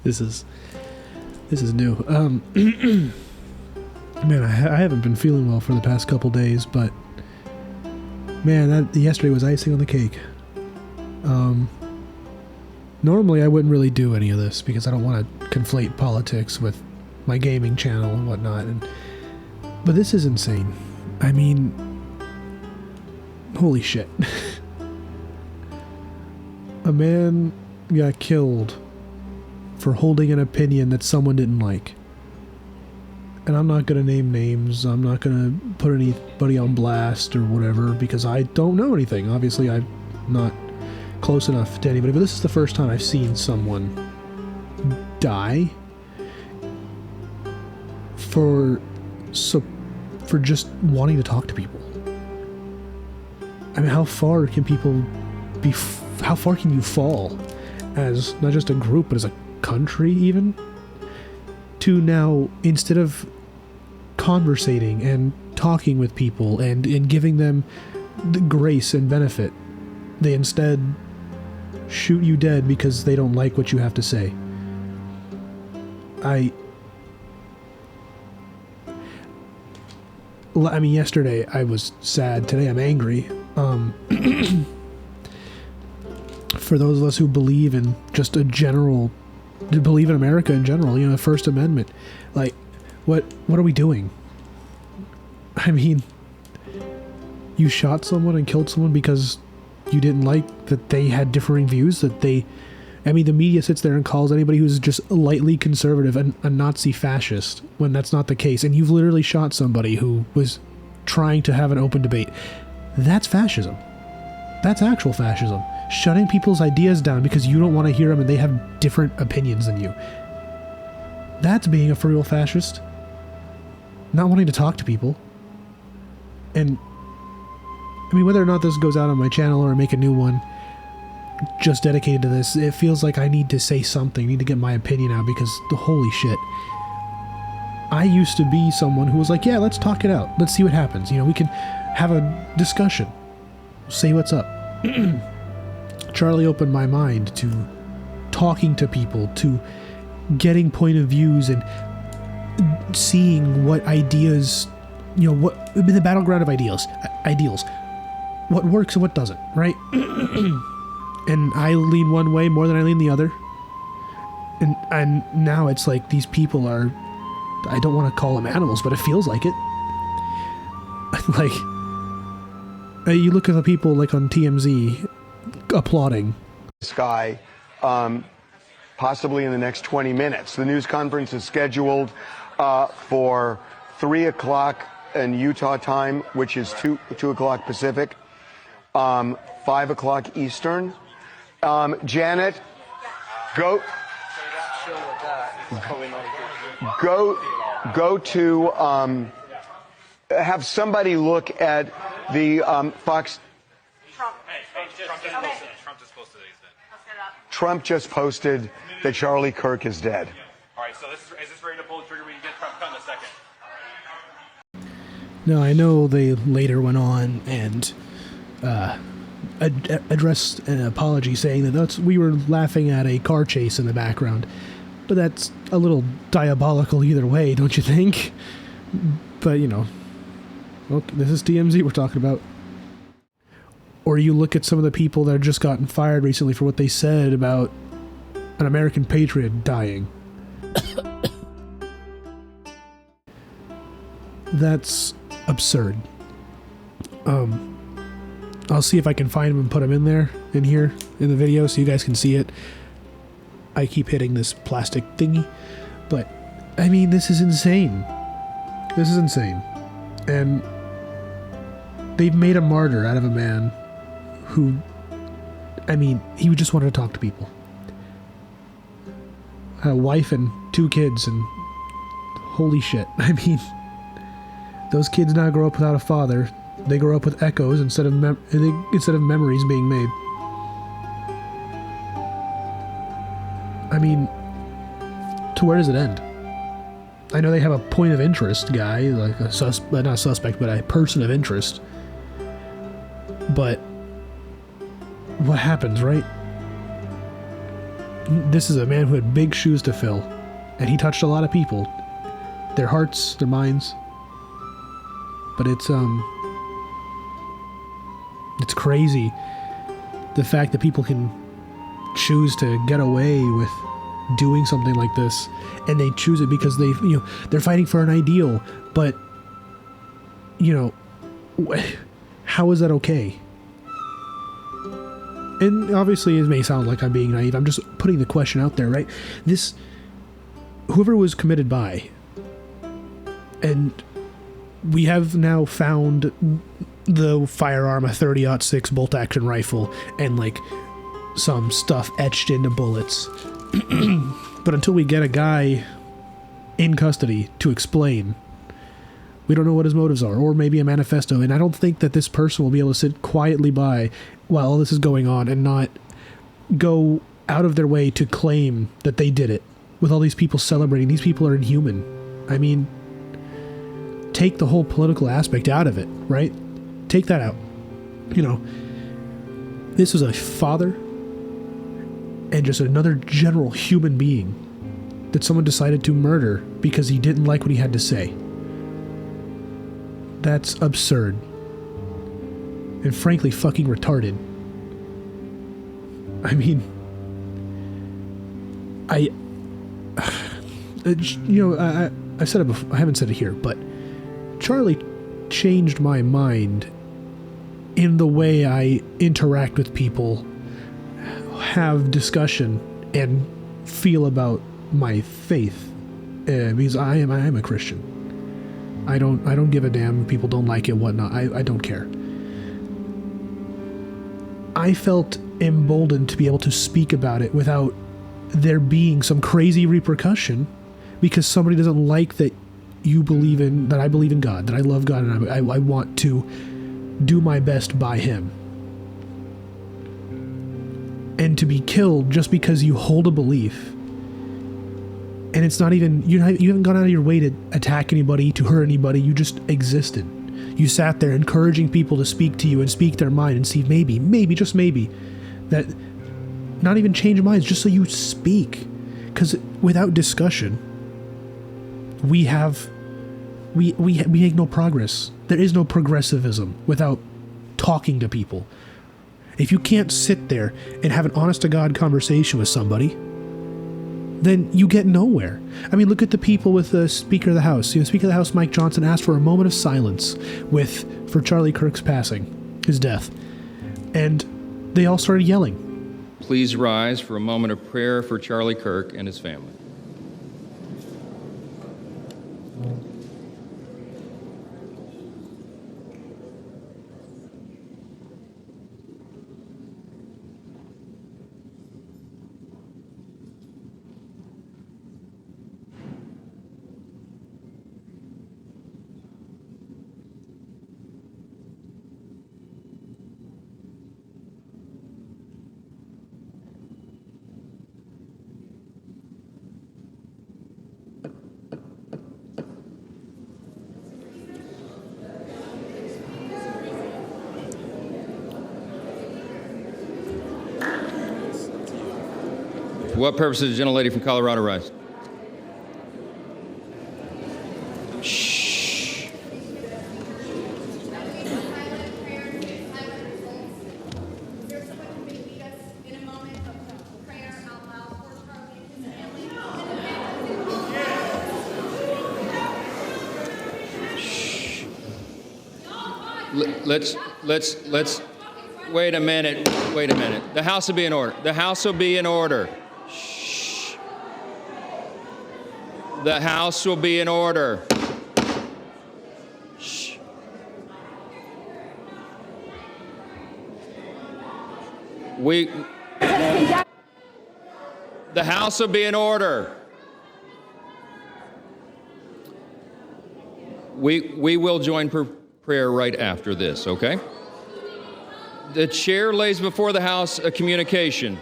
This is new. Man, I haven't been feeling well for the past couple days, but man, yesterday was icing on the cake. Normally I wouldn't really do any of this because I don't want to conflate politics with my gaming channel and whatnot, but this is insane. I mean, holy shit. A man got killed for holding an opinion that someone didn't like. And I'm not going to name names, I'm not going to put anybody on blast or whatever, because I don't know anything. Obviously, I'm not close enough to anybody, but this is the first time I've seen someone die for just wanting to talk to people. I mean, how far can people be... how far can you fall as not just a group, but as a country even? To now, instead of conversating and talking with people and giving them the grace and benefit, they instead shoot you dead because they don't like what you have to say. I mean, yesterday I was sad, today I'm angry. For those of us who believe in just believe in America in general, you know, the First Amendment, like, what are we doing? I mean, you shot someone and killed someone because you didn't like that they had differing views, the media sits there and calls anybody who's just lightly conservative a Nazi fascist, when that's not the case, and you've literally shot somebody who was trying to have an open debate. That's fascism. That's actual fascism. Shutting people's ideas down because you don't want to hear them and they have different opinions than you. That's being a for real fascist. Not wanting to talk to people. And I mean, whether or not this goes out on my channel or I make a new one just dedicated to this, it feels like I need to say something, I need to get my opinion out, because holy shit. I used to be someone who was like, yeah, let's talk it out. Let's see what happens. You know, we can have a discussion. Say what's up. Charlie opened my mind to talking to people, to getting point of views and seeing what ideas, you know, what the battleground of ideals, what works and what doesn't, right? And I lean one way more than I lean the other. And now it's like these people are, I don't want to call them animals, but it feels like it. Like, you look at the people like on TMZ applauding. Sky, possibly in the next 20 minutes. The news conference is scheduled for 3 o'clock in Utah time, which is 2 o'clock Pacific, 5 o'clock Eastern. Janet, go to have somebody look at the Fox. Trump just posted that Charlie Kirk is dead. All right, so is this ready to pull the trigger? We can get Trump cut in a second. No, I know they later went on and addressed an apology saying that we were laughing at a car chase in the background. But that's a little diabolical either way, don't you think? But, you know, okay, this is TMZ we're talking about. Or you look at some of the people that have just gotten fired recently for what they said about an American patriot dying. That's absurd. I'll see if I can find him and put him in here in the video so you guys can see it. I keep hitting this plastic thingy, but I mean, this is insane. This is insane. And they've made a martyr out of a man who, I mean, he just wanted to talk to people. Had a wife and 2 kids, and holy shit. I mean, those kids now grow up without a father. They grow up with echoes instead of memories being made. I mean, to where does it end? I know they have a point of interest guy, like not a suspect, but a person of interest. But what happens, right? this is a man who had big shoes to fill, and he touched a lot of people, their hearts, their minds. But it's crazy the fact that people can choose to get away with doing something like this, and they choose it because they're fighting for an ideal. But how is that okay? And obviously, it may sound like I'm being naive. I'm just putting the question out there, right? Whoever was committed by, and we have now found the firearm, a 30-06 bolt-action rifle, and like some stuff etched into bullets. But until we get a guy in custody to explain, we don't know what his motives are, or maybe a manifesto. And I don't think that this person will be able to sit quietly by while all this is going on and not go out of their way to claim that they did it. With all these people celebrating, these people are inhuman. I mean, take the whole political aspect out of it, right? Take that out. This was a father and just another general human being that someone decided to murder because he didn't like what he had to say. That's absurd. And frankly, fucking retarded. I mean, I said it before, I haven't said it here, but Charlie changed my mind in the way I interact with people, have discussion, and feel about my faith. Because I am a Christian. I don't give a damn if people don't like it, whatnot. I don't care. I felt emboldened to be able to speak about it without there being some crazy repercussion because somebody doesn't like that you believe in, that I believe in God, that I love God, and I want to do my best by Him. And to be killed just because you hold a belief, and it's not even, you haven't gone out of your way to attack anybody, to hurt anybody, you just existed. You sat there encouraging people to speak to you and speak their mind and see maybe, just maybe, that not even change minds, just so you speak. Because without discussion, we make no progress. There is no progressivism without talking to people. If you can't sit there and have an honest-to-God conversation with somebody, then you get nowhere. I mean, look at the people with the Speaker of the House. Speaker of the House Mike Johnson asked for a moment of silence for Charlie Kirk's passing, his death. And they all started yelling. Please rise for a moment of prayer for Charlie Kirk and his family. For what purpose does the gentlelady from Colorado rise? Shh. Let's wait a minute. The House will be in order. The House will be in order. Shh. The House will be in order. Shh. The House will be in order. We will join prayer right after this, okay? The chair lays before the House a communication.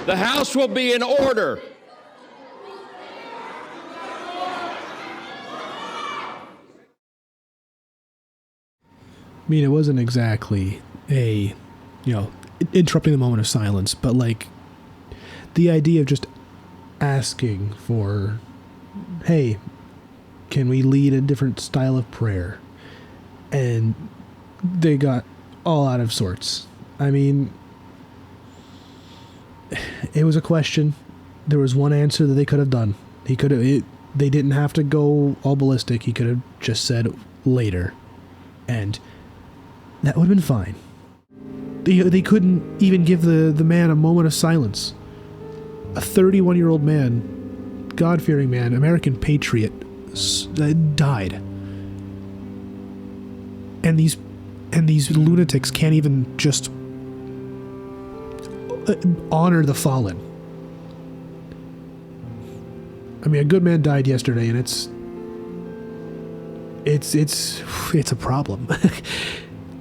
The House will be in order. I mean, it wasn't exactly a, interrupting the moment of silence, but like the idea of just asking for, hey, can we lead a different style of prayer? And they got all out of sorts. I mean, it was a question. There was one answer that they could have done. They didn't have to go all ballistic. He could have just said later. And that would have been fine. They couldn't even give the man a moment of silence. A 31-year-old man, God-fearing man, American patriot, died. And these lunatics can't even just honor the fallen. I mean, a good man died yesterday, and it's a problem.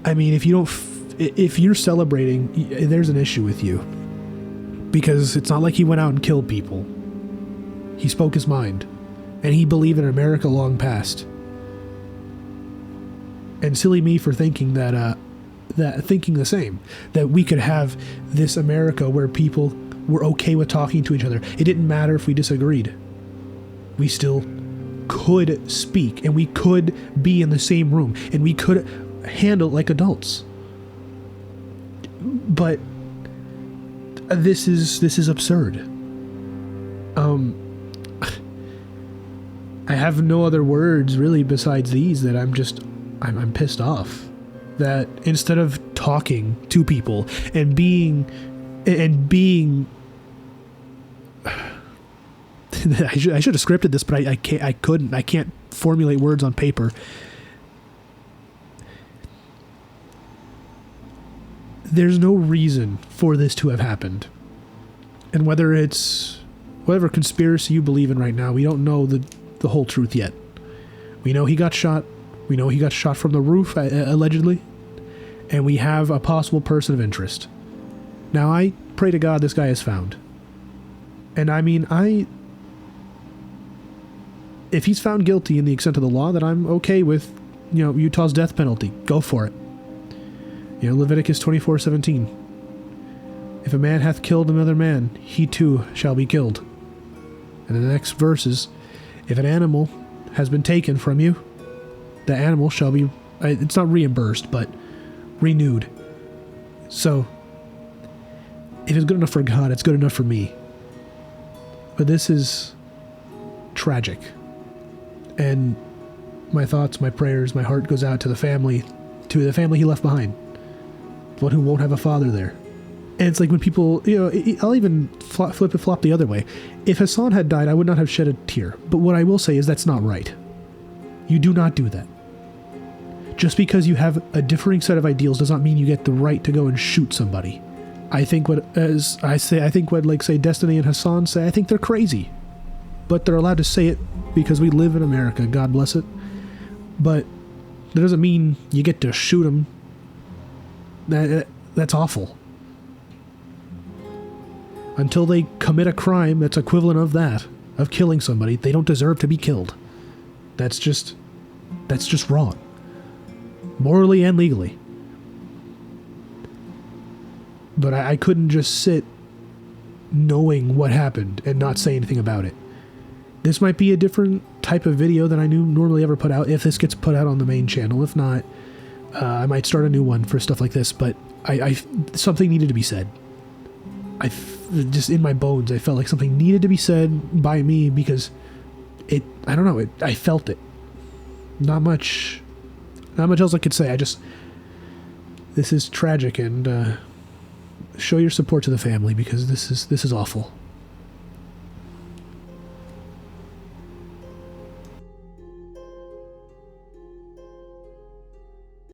I mean, if you're celebrating, there's an issue with you, because it's not like he went out and killed people. He spoke his mind, and he believed in America long past. And silly me for thinking that thinking the same, that we could have this America where people were okay with talking to each other. It didn't matter if we disagreed. We still could speak, and we could be in the same room, and we could handle like adults. But this is absurd. I have no other words really besides these, that I'm pissed off that instead of talking to people and being I should have scripted this, but I can't formulate words on paper. There's no reason for this to have happened. And whether it's whatever conspiracy you believe in right now, we don't know the whole truth yet. We know he got shot. We know he got shot from the roof, allegedly. And we have a possible person of interest. Now, I pray to God this guy is found. And I mean, if he's found guilty in the extent of the law, then I'm okay with, Utah's death penalty. Go for it. Leviticus 24:17. If a man hath killed another man, he too shall be killed. And the next verse is, if an animal has been taken from you, the animal shall be, it's not reimbursed, but renewed. So, if it's good enough for God, it's good enough for me. But this is tragic. And my thoughts, my prayers, my heart goes out to the family he left behind. The one who won't have a father there. And it's like when people, I'll even flop the other way. If Hassan had died, I would not have shed a tear. But what I will say is that's not right. You do not do that. Just because you have a differing set of ideals does not mean you get the right to go and shoot somebody. I think what Destiny and Hassan say, I think they're crazy. But they're allowed to say it because we live in America, God bless it. But that doesn't mean you get to shoot them. That's awful. Until they commit a crime that's equivalent of that, of killing somebody, they don't deserve to be killed. That's just wrong. Morally and legally. But I couldn't just sit knowing what happened and not say anything about it. This might be a different type of video than I normally ever put out, if this gets put out on the main channel. If not, I might start a new one for stuff like this, but something needed to be said. Just in my bones, I felt like something needed to be said by me because I felt it. Not much else I could say. This is tragic, and show your support to the family because this is awful.